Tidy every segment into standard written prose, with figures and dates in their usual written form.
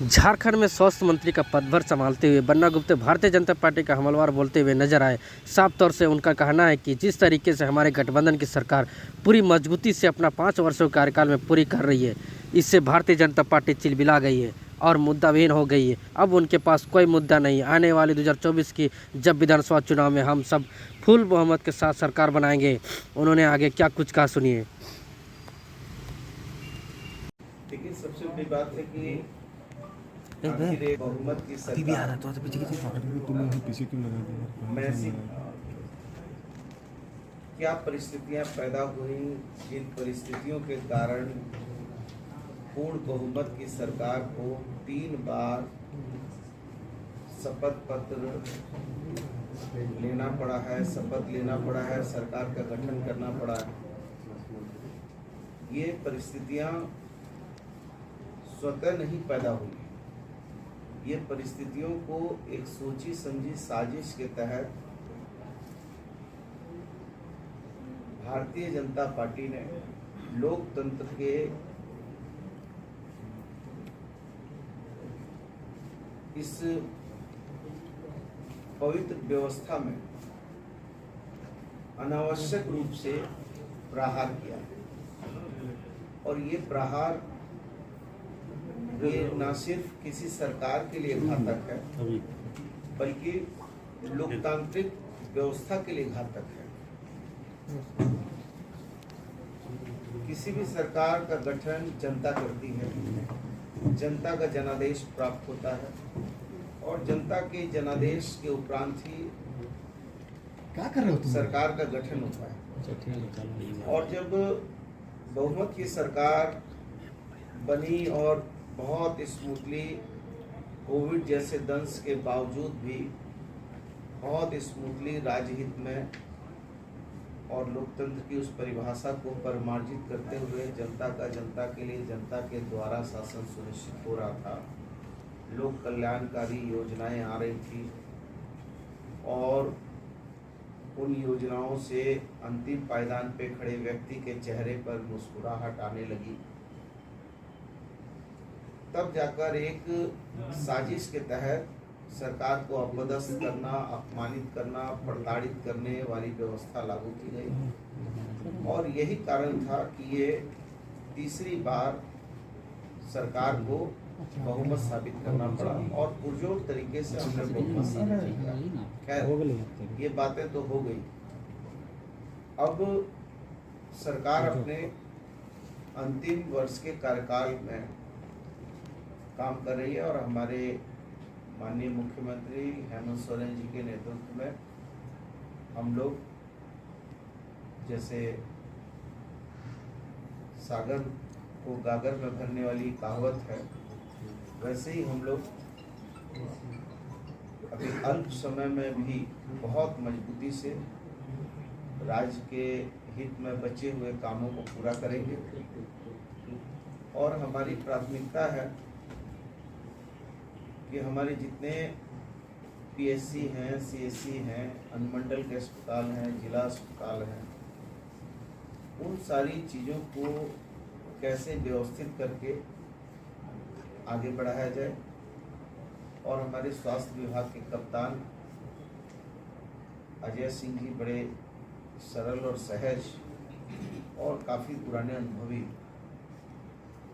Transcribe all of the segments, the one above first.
झारखंड में स्वास्थ्य मंत्री का पदभार संभालते हुए बन्ना गुप्ता भारतीय जनता पार्टी का हमलावर बोलते हुए नजर आए। साफ तौर से उनका कहना है कि जिस तरीके से हमारे गठबंधन की सरकार पूरी मजबूती से अपना 5 वर्षों के कार्यकाल में पूरी कर रही है, इससे भारतीय जनता पार्टी चिलबिला गई है और मुद्दाविहीन हो गई है। अब उनके पास कोई मुद्दा नहीं। आने वाले 2024 की जब विधानसभा चुनाव में हम सब फुल बहुमत के साथ सरकार बनाएंगे। उन्होंने आगे क्या कुछ कहा, सुनिए। देखिए, सबसे बड़ी बात है कि आखिर एक बहुमत की सरकार में ऐसी क्या परिस्थितियां पैदा हुई जिन परिस्थितियों के कारण पूर्ण बहुमत की सरकार को 3 बार शपथ पत्र लेना पड़ा है, शपथ लेना पड़ा है, सरकार का गठन करना पड़ा है। ये परिस्थितियां स्वतः नहीं पैदा हुई। ये परिस्थितियों को एक सोची समझी साजिश के तहत भारतीय जनता पार्टी ने लोकतंत्र के इस पवित्र व्यवस्था में अनावश्यक रूप से प्रहार किया। और ये प्रहार ये न सिर्फ किसी सरकार के लिए घातक है, बल्कि लोकतांत्रिक व्यवस्था के लिए घातक है। किसी भी सरकार का गठन जनता करती है, जनता का जनादेश प्राप्त होता है और जनता के जनादेश के उपरांत ही क्या कर रहे हो तुम? सरकार का गठन होता है। और जब बहुमत की सरकार बनी और बहुत स्मूथली कोविड जैसे दंश के बावजूद भी बहुत स्मूथली राजहित में और लोकतंत्र की उस परिभाषा को परिमार्जित करते हुए जनता के लिए जनता के द्वारा शासन सुनिश्चित हो रहा था, लोक कल्याणकारी योजनाएं आ रही थी और उन योजनाओं से अंतिम पायदान पे खड़े व्यक्ति के चेहरे पर मुस्कुराहट आने लगी। तब जाकर एक साजिश के तहत सरकार को अपदस्थ करना, अपमानित करना, प्रताड़ित करने वाली व्यवस्था लागू की गई। और यही कारण था कि ये तीसरी बार सरकार को बहुमत साबित करना पड़ा और पुरजोर तरीके से हमने बहुमत साबित किया। खैर, ये बातें तो हो गई। अब सरकार अपने अंतिम वर्ष के कार्यकाल में काम कर रही है और हमारे माननीय मुख्यमंत्री हेमंत सोरेन जी के नेतृत्व में हम लोग जैसे सागर को गागर में भरने वाली कहावत है, वैसे ही हम लोग अभी अल्प समय में भी बहुत मजबूती से राज्य के हित में बचे हुए कामों को पूरा करेंगे। और हमारी प्राथमिकता है कि हमारे जितने पीएससी हैं, सीएससी हैं, अनुमंडल के अस्पताल हैं, जिला अस्पताल हैं, उन सारी चीज़ों को कैसे व्यवस्थित करके आगे बढ़ाया जाए। और हमारे स्वास्थ्य विभाग के कप्तान अजय सिंह जी बड़े सरल और सहज और काफ़ी पुराने अनुभवी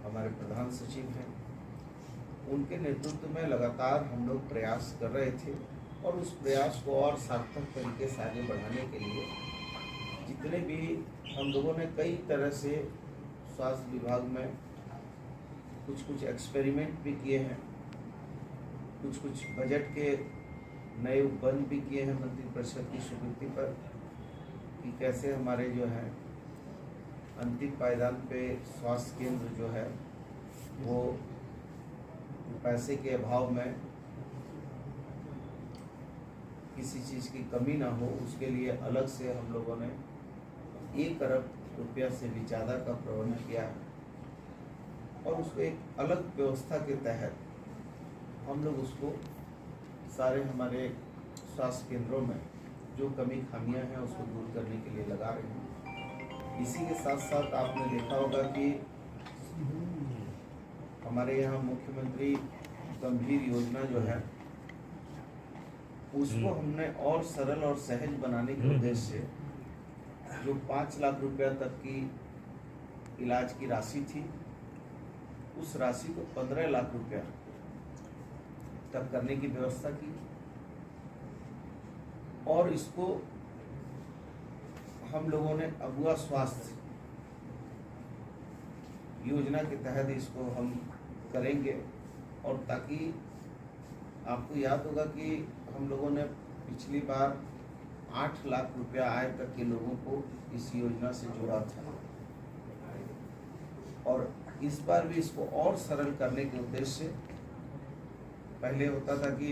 हमारे प्रधान सचिव हैं। उनके नेतृत्व में लगातार हम लोग प्रयास कर रहे थे और उस प्रयास को और सार्थक तरीके से आगे बढ़ाने के लिए जितने भी हम लोगों ने कई तरह से स्वास्थ्य विभाग में कुछ एक्सपेरिमेंट भी किए हैं, कुछ बजट के नए उपबंध भी किए हैं मंत्रिपरिषद की स्वीकृति पर कि कैसे हमारे जो है अंतिम पायदान पे स्वास्थ्य केंद्र जो है वो पैसे के अभाव में किसी चीज़ की कमी ना हो, उसके लिए अलग से हम लोगों ने 1 अरब रुपया से भी ज़्यादा का प्रबंध किया है। और उसको एक अलग व्यवस्था के तहत हम लोग उसको सारे हमारे स्वास्थ्य केंद्रों में जो कमी खामियां हैं उसको दूर करने के लिए लगा रहे हैं। इसी के साथ साथ आपने देखा होगा कि हमारे यहाँ मुख्यमंत्री गंभीर योजना जो है उसको हमने और सरल और सहज बनाने के उद्देश्य से जो 5 लाख रुपया तक की इलाज की राशि थी, उस राशि को 15 लाख रुपया तक करने की व्यवस्था की। और इसको हम लोगों ने अगुआ स्वास्थ्य योजना के तहत इसको हम करेंगे। और ताकि आपको याद होगा कि हम लोगों ने पिछली बार 8 लाख रुपया आय तक के लोगों को इस योजना से जोड़ा था, और इस बार भी इसको और सरल करने के उद्देश्य से, पहले होता था कि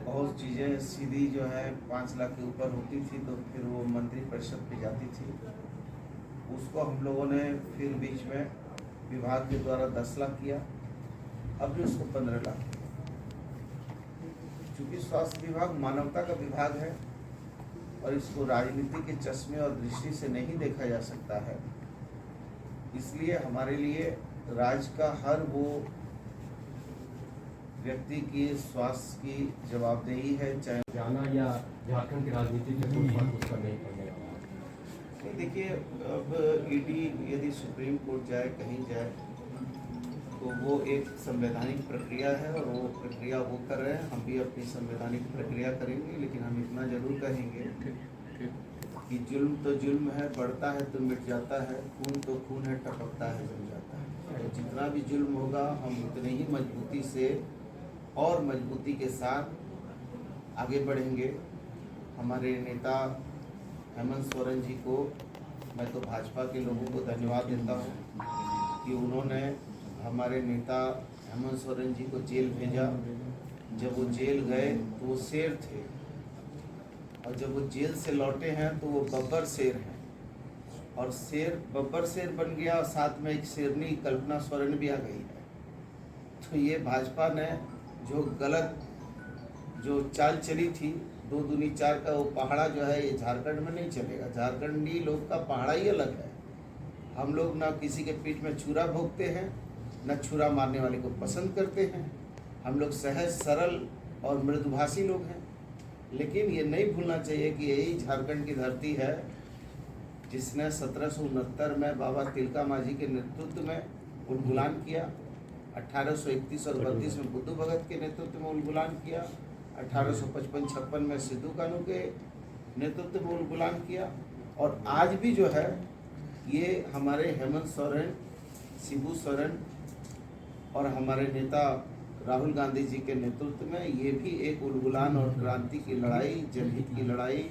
बहुत चीज़ें सीधी जो है 5 लाख के ऊपर होती थी तो फिर वो मंत्रिपरिषद पे जाती थी, उसको हम लोगों ने फिर बीच में विभाग के द्वारा 10 लाख किया, अब भी उसको 15 लाख। चूँकि स्वास्थ्य विभाग मानवता का विभाग है और इसको राजनीति के चश्मे और दृष्टि से नहीं देखा जा सकता है, इसलिए हमारे लिए राज्य का हर वो व्यक्ति की स्वास्थ्य की जवाबदेही है, चाहे जाना या झारखंड की राजनीति में कोई फर्क उसका नहीं पड़ने वाला। देखिए, अब ईडी यदि सुप्रीम कोर्ट जाए, कहीं जाए, तो वो एक संवैधानिक प्रक्रिया है और वो प्रक्रिया वो कर रहे हैं, हम भी अपनी संवैधानिक प्रक्रिया करेंगे। लेकिन हम इतना जरूर कहेंगे कि जुल्म तो जुल्म है, बढ़ता है तो मिट जाता है, खून तो खून है, टपकता है जम जाता है। तो जितना भी जुल्म होगा हम उतने ही मजबूती से और मजबूती के साथ आगे बढ़ेंगे। हमारे नेता हेमंत सोरेन जी को मैं तो भाजपा के लोगों को धन्यवाद देता हूँ कि उन्होंने हमारे नेता हेमंत सोरेन जी को जेल भेजा। जब वो जेल गए तो वो शेर थे, और जब वो जेल से लौटे हैं तो वो बब्बर शेर हैं, और शेर बब्बर शेर बन गया, और साथ में एक शेरनी कल्पना सोरेन भी आ गई है। तो ये भाजपा ने जो गलत जो चाल चली थी 2 दूनी 4 का, वो पहाड़ा जो है ये झारखंड में नहीं चलेगा। झारखंडी लोग का पहाड़ा ही अलग है। हम लोग ना किसी के पीठ में छुरा भोंकते हैं, न छुरा मारने वाले को पसंद करते हैं। हम लोग सहज सरल और मृदुभाषी लोग हैं। लेकिन ये नहीं भूलना चाहिए कि यही झारखंड की धरती है जिसने 1769 में बाबा तिलका मांझी के नेतृत्व में उलगुलान किया, 1831 और 32 में बुद्धू भगत के नेतृत्व में उलगुलान किया, 1855-56 में सिद्धू कानू के नेतृत्व में उलगुलान किया, और आज भी जो है ये हमारे हेमंत सोरेन, शिबू सोरेन और हमारे नेता राहुल गांधी जी के नेतृत्व में ये भी एक उलगुलान और क्रांति की लड़ाई, जनहित की लड़ाई,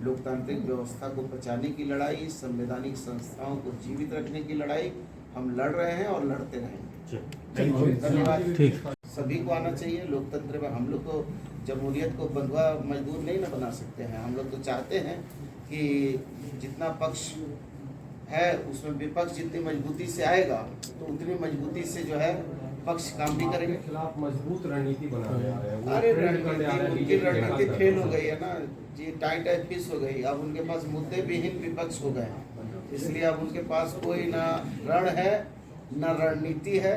लोकतांत्रिक व्यवस्था को बचाने की लड़ाई, संवैधानिक संस्थाओं को जीवित रखने की लड़ाई हम लड़ रहे हैं और लड़ते रहेंगे। धन्यवाद। सभी को आना चाहिए लोकतंत्र में। हम लोग तो जमहूरियत को बंधुआ मजदूर नहीं ना बना सकते हैं। हम लोग तो चाहते हैं कि जितना पक्ष है उसमें विपक्ष जितनी मजबूती से आएगा तो उतनी मजबूती से जो है पक्ष काम भी करेंगे। खिलाफ मजबूत रणनीति बनाने आ रहे हैं। अरे उनकी रणनीति फेल हो गई है ना जी, टाइट फिश हो गई। अब उनके पास मुद्दे विहीन विपक्ष हो गए हैं, इसलिए अब उनके पास कोई ना रण है न रणनीति है।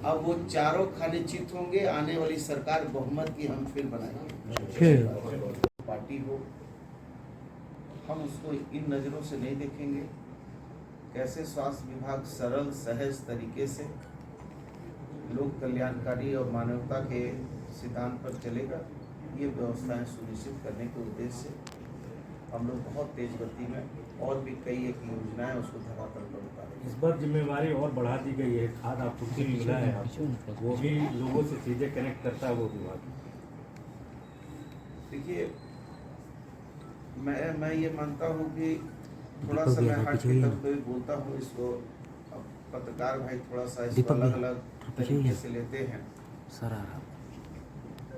अब वो चारों खाने चित होंगे। आने वाली सरकार बहुमत की हम फिर बनाएंगे। पार्टी हो, हम उसको इन नज़रों से नहीं देखेंगे। कैसे स्वास्थ्य विभाग सरल सहज तरीके से लोक कल्याणकारी और मानवता के सिद्धांत पर चलेगा, ये व्यवस्थाएं सुनिश्चित करने के उद्देश्य से हम लोग बहुत तेज गति में और भी कई एक योजनाएं उसको धरातल पर उतारेंगे। इस बार जिम्मेवारी और बढ़ा दी गई है। खाद आपूर्ति मिला है आपको, वो भी लोगों से चीजें कनेक्ट करता है वो विभाग। देखिए, मैं ये मानता हूँ कि थोड़ा सा मैं हट के कभी कभी बोलता हूँ इसको। अब पत्रकार भाई थोड़ा सा इसको अलग अलग तरीके से लेते हैं,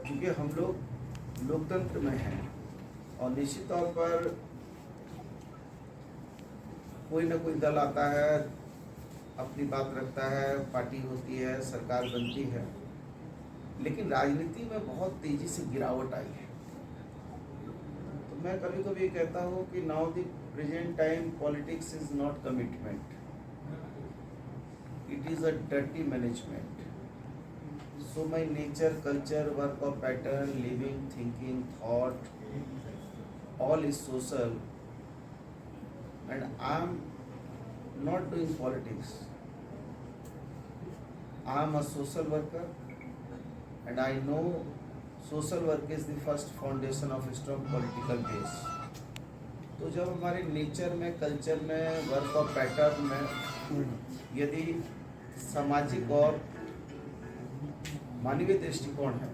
क्योंकि हम लोग लोकतंत्र में हैं और निश्चित तौर पर कोई ना कोई दल आता है, अपनी बात रखता है, पार्टी होती है, सरकार बनती है, लेकिन राजनीति में बहुत तेजी से गिरावट आई है। तो मैं कभी कभी कहता हूँ कि now the present time politics is not commitment, it is a dirty management. So my nature, culture, work of pattern, living, thinking, thought, all is social, and I am not doing politics. I am a social worker, and I know social work is the first foundation of strong political base. तो जब हमारे nature में, culture में, work और pattern में यदि सामाजिक और मानवीय दृष्टिकोण है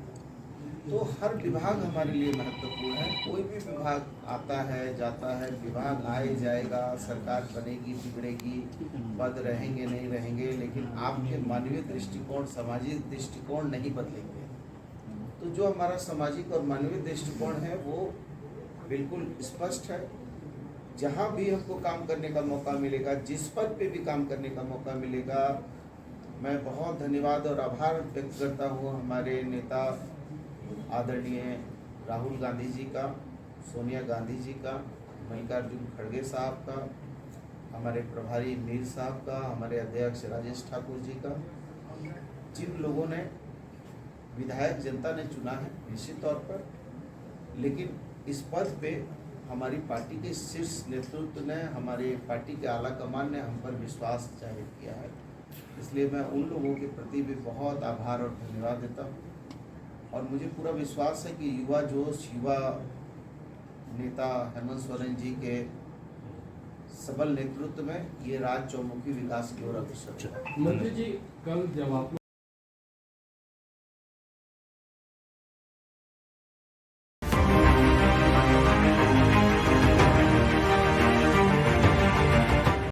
तो हर विभाग हमारे लिए महत्वपूर्ण है। कोई भी विभाग आता है जाता है, विभाग आए जाएगा, सरकार बनेगी बिगड़ेगी, पद रहेंगे नहीं रहेंगे, लेकिन आपके मानवीय दृष्टिकोण, सामाजिक दृष्टिकोण नहीं बदलेंगे। तो जो हमारा सामाजिक और मानवीय दृष्टिकोण है वो बिल्कुल स्पष्ट है। जहाँ भी हमको काम करने का मौका मिलेगा, जिस पद पे भी काम करने का मौका मिलेगा, मैं बहुत धन्यवाद और आभार व्यक्त करता हूँ हमारे नेता आदरणीय राहुल गांधी जी का, सोनिया गांधी जी का, मल्लिकार्जुन खड़गे साहब का, हमारे प्रभारी मीर साहब का, हमारे अध्यक्ष राजेश ठाकुर जी का, जिन लोगों ने विधायक जनता ने चुना है निश्चित तौर पर, लेकिन इस पद पे हमारी पार्टी के शीर्ष नेतृत्व ने, हमारे पार्टी के आला कमान ने हम पर विश्वास जाहिर किया है। इसलिए मैं उन लोगों के प्रति भी बहुत आभार और धन्यवाद देता हूँ, और मुझे पूरा विश्वास है कि युवा जोश, युवा नेता हेमंत सोरेन जी के सबल नेतृत्व में ये राज्य चौमुखी विकास की ओर अग्रसर होगा। मंत्री जी, कल जब आप